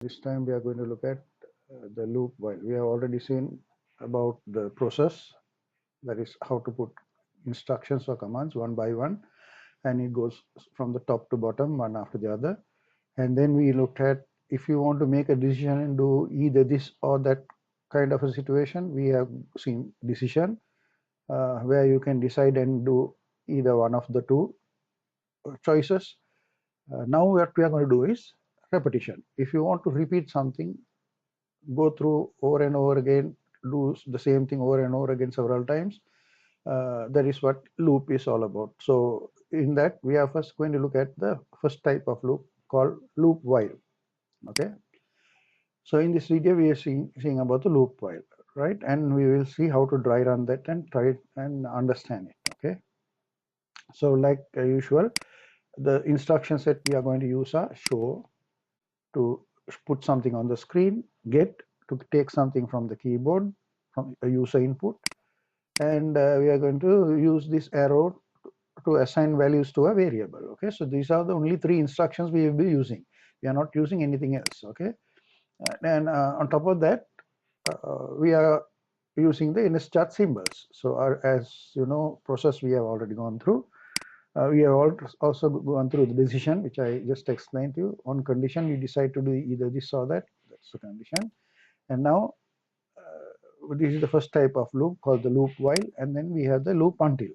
This time we are going to look at the loop while. We have already seen about the process, that is how to put instructions or commands one by one, and it goes from the top to bottom one after the other. And then we looked at if you want to make a decision and do either this or that kind of a situation, we have seen decision where you can decide and do either one of the two choices. Now what we are going to do is repetition. If you want to repeat something, go through over and over again, do the same thing over and over again several times. That is what loop is all about. So in that, we are first going to look at the first type of loop called loop while. Okay. So in this video, we are seeing about the loop while, right? And we will see how to dry run that and try and understand it. Okay. So like usual, the instruction set we are going to use are show to put something on the screen, get to take something from the keyboard from a user input, and we are going to use this arrow to assign values to a variable. Okay, so these are the only three instructions we will be using. We are not using anything else. Okay, and on top of that, we are using the NSChart symbols. So as you know, process we have already gone through. We have also gone through the decision, which I just explained to you. On condition, you decide to do either this or that. That's the condition. And now, this is the first type of loop called the loop while, and then we have the loop until.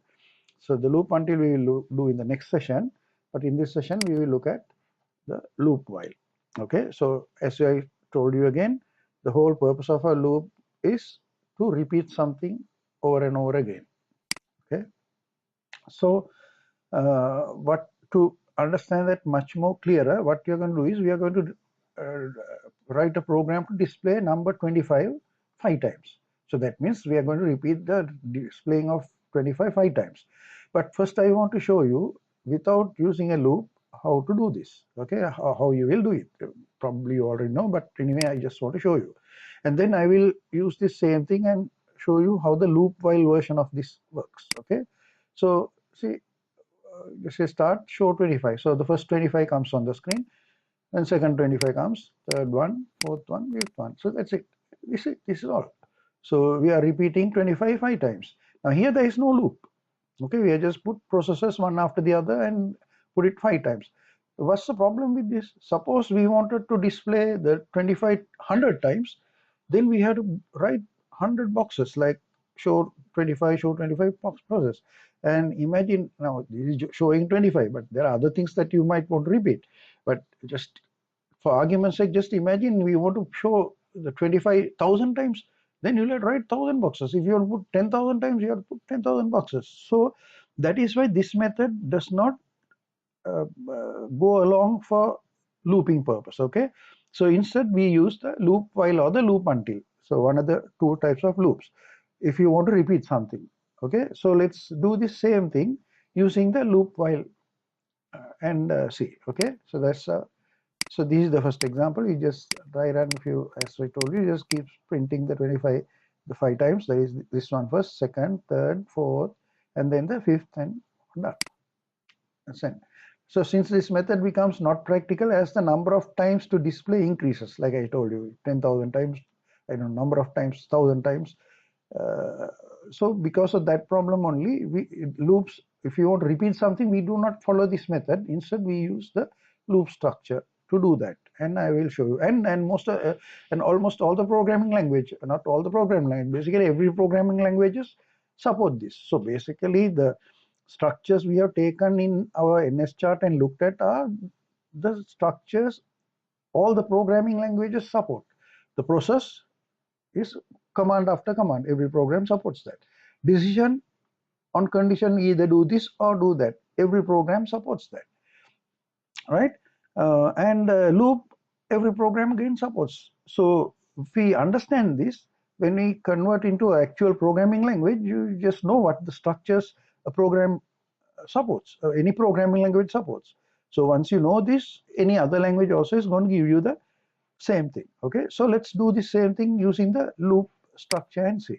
So the loop until we will do in the next session, but in this session we will look at the loop while. Okay, so as I told you again, the whole purpose of a loop is to repeat something over and over again. Okay, so what to understand that much more clearer, what we are going to do is we are going to write a program to display number 25 5 times. So that means we are going to repeat the displaying of 25 5 times. But first I want to show you without using a loop how to do this. Okay, how you will do it. Probably you already know, but anyway I just want to show you. And then I will use this same thing and show you how the loop while version of this works. Okay, so see, say start show 25. So the first 25 comes on the screen, then second 25 comes, third one, fourth one, fifth one. So that's it. This is all. So we are repeating 25 5 times. Now here there is no loop. Okay, we have just put processes one after the other and put it 5 times. What's the problem with this? Suppose we wanted to display the 25 100 times, then we have to write 100 boxes like show 25 process. And imagine now this is showing 25, but there are other things that you might want to repeat. But just for argument's sake, just imagine we want to show the 25,000 times, then you'll have to write 1,000 boxes. If you want to put 10,000 times, you have to put 10,000 boxes. So that is why this method does not go along for looping purpose. Okay, so instead we use the loop while or the loop until. So one of the two types of loops if you want to repeat something. Okay, so let's do the same thing using the loop while and see. Okay, so that's so this is the first example. You just try run, if you, as I told you, just keep printing the 25 the 5 times. That is this one first, second, third, fourth, and then the fifth, and done. Send. So since this method becomes not practical as the number of times to display increases, like I told you, 10,000 times, I don't know, number of times, 1,000 times. So because of that problem only, loops, if you want to repeat something, we do not follow this method. Instead, we use the loop structure to do that, and I will show you. And almost all the programming language, not all the programming language, basically every programming languages support this. So basically, the structures we have taken in our NSChart and looked at are the structures all the programming languages support. The process is command after command. Every program supports that. Decision on condition, either do this or do that. Every program supports that, right? And loop, every program again supports. So if we understand this, when we convert into actual programming language, you just know what the structures a program supports, any programming language supports. So once you know this, any other language also is going to give you the same thing. Okay, so let's do the same thing using the loop structure and see.